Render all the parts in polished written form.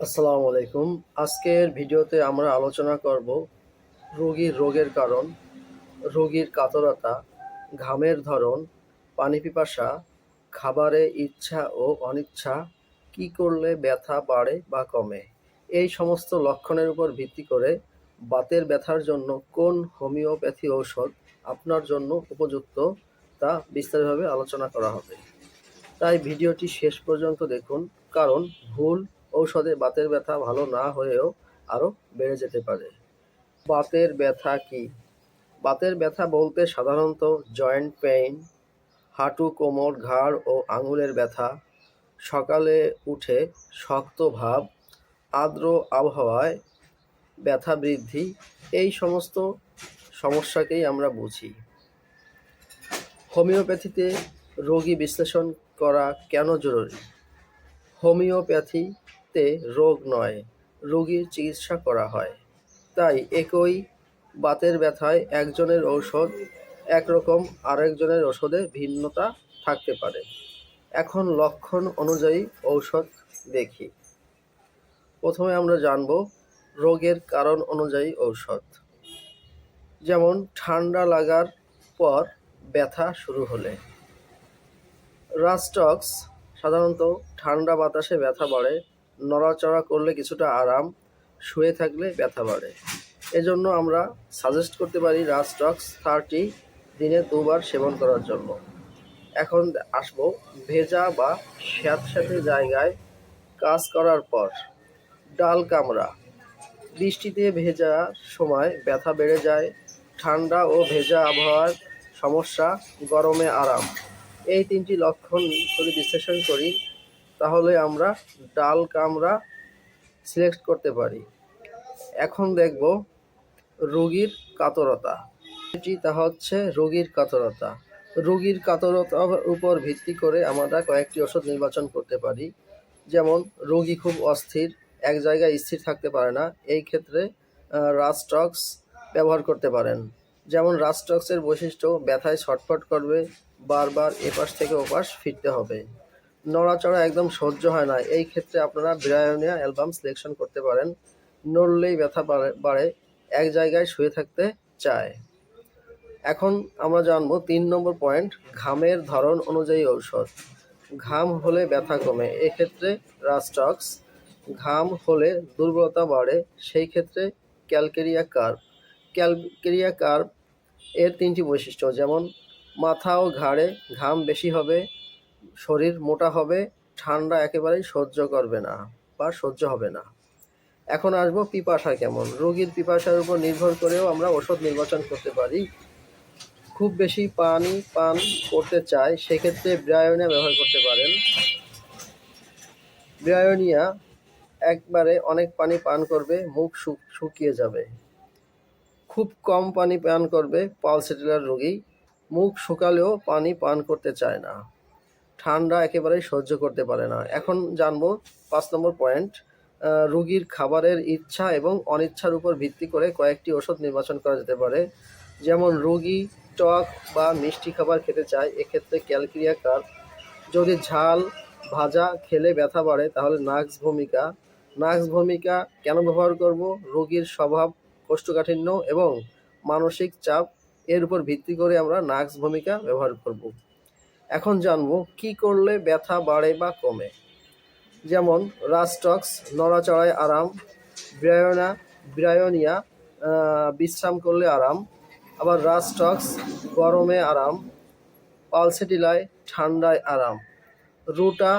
আসসালামু আলাইকুম। আজকের ভিডিওতে আমরা আলোচনা করব রোগের কারণ, রোগীর কাতরতা, ঘামের ধরন, পানি পিপাসা, খাবারে ইচ্ছা ও অনিচ্ছা, কি করলে ব্যথা বাড়ে বা কমে। এই সমস্ত লক্ষণের উপর ভিত্তি করে বাতের ব্যথার জন্য কোন হোমিওপ্যাথি ঔষধ আপনার জন্য উপযুক্ত তা বিস্তারিতভাবে আলোচনা করা হবে। তাই ভিডিওটি শেষ পর্যন্ত দেখুন, কারণ ভুল ঔষধে বাতের ব্যথা ভালো না হয়েও আরও বেড়ে যেতে পারে। বাতের ব্যথা কি? বাতের ব্যথা বলতে সাধারণত জয়েন্ট পেইন, হাঁটু, কোমর, ঘাড় ও আঙুলের ব্যথা, সকালে উঠে শক্ত ভাব, আর্দ্র আবহাওয়ায় ব্যথা বৃদ্ধি, এই সমস্ত সমস্যাকেই আমরা বুঝি। হোমিওপ্যাথিতে রোগী বিশ্লেষণ করা কেন জরুরি? হোমিওপ্যাথিতে রোগ নয়, রোগীর চিকিৎসা করা হয়। তাই একই বাতের ব্যথায় একজনের ঔষধ একরকম, আরেকজনের ওষুধে ভিন্নতা থাকতে পারে। এখন লক্ষণ অনুযায়ী ঔষধ দেখি। প্রথমে আমরা জানব রোগের কারণ অনুযায়ী ঔষধ। যেমন ঠান্ডা লাগার পর ব্যথা শুরু হলে। রাস্টক্স সাধারণত ঠান্ডা বাতাসে ব্যথা বাড়ে, নড়াচড়া করলে কিছুটা আরাম, শুয়ে থাকলে ব্যথা বাড়ে। এজন্য আমরা সাজেস্ট করতে পারি রাস্টক্স 30 দিনে 2 বার সেবন করার জন্য। এখন আসবো ভেজা বা স্যাঁতস্যাঁতে জায়গায় কাজ করার পর। ডাল কামড়া, বৃষ্টিতে ভেজা সময় ব্যথা বেড়ে যায়, ঠান্ডা ও ভেজা আবহাওয়ার সমস্যা, গরমে আরাম। এই 3টি লক্ষণ যদি বিশ্লেষণ করি তাহলে আমরা ডাল কামড়া সিলেক্ট করতে পারি। এখন দেখব রোগীর কাতরতা। তা হচ্ছে রোগীর কাতরতা। রোগীর কাতরতার উপর ভিত্তি করে আমরা কয়েকটি ওষুধ নির্বাচন করতে পারি। যেমন রোগী খুব অস্থির, এক জায়গায় স্থির থাকতে পারে না, এই ক্ষেত্রে রাস্টক্স ব্যবহার করতে পারেন। যেমন রাস্টক্সের বৈশিষ্ট্য ব্যথায় ছটফট করবে, বারবার এপাশ থেকে ওপাশ ফিরতে হবে। নড়াচড়া একদম সহ্য হয় না, এই ক্ষেত্রে আপনারা ব্রায়োনিয়া অ্যালবাম সিলেকশন করতে পারেন। নড়লেই ব্যথা বাড়ে, এক জায়গায় শুয়ে থাকতে চায়। এখন আমরা জানবো 3 নম্বর পয়েন্ট, ঘামের ধরন অনুযায়ী ঔষধ। ঘাম হলে ব্যথা কমে, এক্ষেত্রে রাস্টক্স। ঘাম হলে দুর্বলতা বাড়ে, সেই ক্ষেত্রে ক্যালকেরিয়া কার্ভ। ক্যালকেরিয়া কার্ভ এর 3টি বৈশিষ্ট্য, যেমন মাথা ও ঘাড়ে ঘাম বেশি হবে, শরীর মোটা হবে, ঠান্ডা একেবারেই সহ্য করবে না বা সহ্য হবে না। এখন আসবো পিপাসা কেমন। রোগীর পিপাসার উপর নির্ভর করেও আমরা ওষুধ নির্বাচন করতে পারি। খুব বেশি পানি পান করতে চায়, সেক্ষেত্রে ব্রায়োনিয়া ব্যবহার করতে পারেন। ব্রায়োনিয়া একবারে অনেক পানি পান করবে, মুখ শুকিয়ে যাবে। খুব কম পানি পান করবে পালসেটিলার রোগী, মুখ শুকালেও পানি পান করতে চায় না, ঠান্ডা একেবারেই সহ্য করতে পারে না। এখন জানবো 5 নম্বর পয়েন্ট, রোগীর খাবারের ইচ্ছা এবং অনিচ্ছার উপর ভিত্তি করে কয়েকটি ওষুধ নির্বাচন করা যেতে পারে। যেমন রোগী টক বা মিষ্টি খাবার খেতে চায়, এক্ষেত্রে ক্যালকেরিয়া কার্ভ। যদি ঝাল ভাজা খেলে ব্যথা বাড়ে তাহলে নাক্স ভূমিকা। নাক্স ভূমিকা কেন ব্যবহার করব? রোগীর স্বভাব, কোষ্ঠকাঠিন্য এবং মানসিক চাপ, এর উপর ভিত্তি করে আমরা নাক্স ভূমিকা ব্যবহার করব। এখন জানবো কি করলে ব্যথা বাড়ে বা কমে। যেমন রাস্টক্স নড়াচড়ায় আরাম, ব্রায়োনিয়া বিশ্রাম করলে আরাম, আবার রাস্টক্স গরমে আরাম, পালসেটিলায় ঠান্ডায় আরাম, রুটা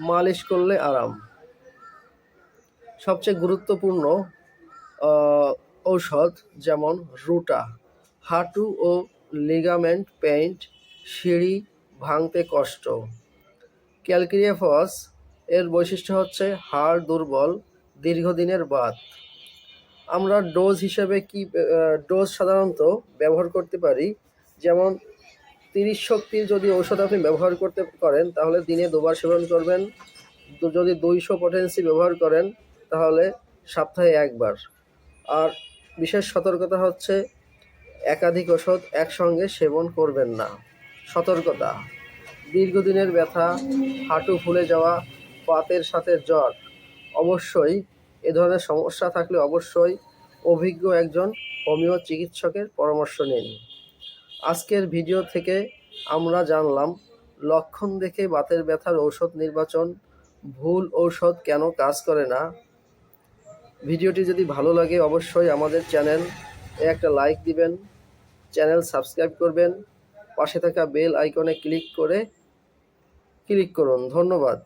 মালিশ করলে আরাম। সবচেয়ে গুরুত্বপূর্ণ ঔষধ যেমন রুটা, হাঁটু ও লিগামেন্ট পেইন্ট, সিঁড়ি ভাঙতে কষ্ট। ক্যালকেরিয়া ফস এর বৈশিষ্ট্য হচ্ছে হাড় দুর্বল, দীর্ঘদিনের বাত। আমরা ডোজ হিসেবে ডোজ সাধারণত ব্যবহার করতে পারি। যেমন 30 শক্তির যদি ঔষধ আপনি ব্যবহার করতে করেন তাহলে দিনে 2 বার সেবন করবেন। যদি 200 পটেন্সি ব্যবহার করেন তাহলে সপ্তাহে 1 বার। আর বিশেষ সতর্কতা হচ্ছে একাধিক ওষুধ একসঙ্গে সেবন করবেন না। সতর্কতা: দীর্ঘদিনের ব্যথা, হাঁটু ফুলে যাওয়া, বাতের সাথে জ্বর, অবশ্যই এ ধরনের সমস্যা থাকলে অবশ্যই অভিজ্ঞ একজন হোমিও চিকিৎসকের পরামর্শ নিন। আজকের ভিডিও থেকে আমরা জানলাম লক্ষণ দেখে বাতের ব্যথার ঔষধ নির্বাচন, ভুল ঔষধ কেন কাজ করে না। ভিডিওটি যদি ভালো লাগে অবশ্যই আমাদের চ্যানেলে একটা লাইক দিবেন, চ্যানেল সাবস্ক্রাইব করবেন, পাশে থাকা বেল আইকনে ক্লিক করুন। ধন্যবাদ।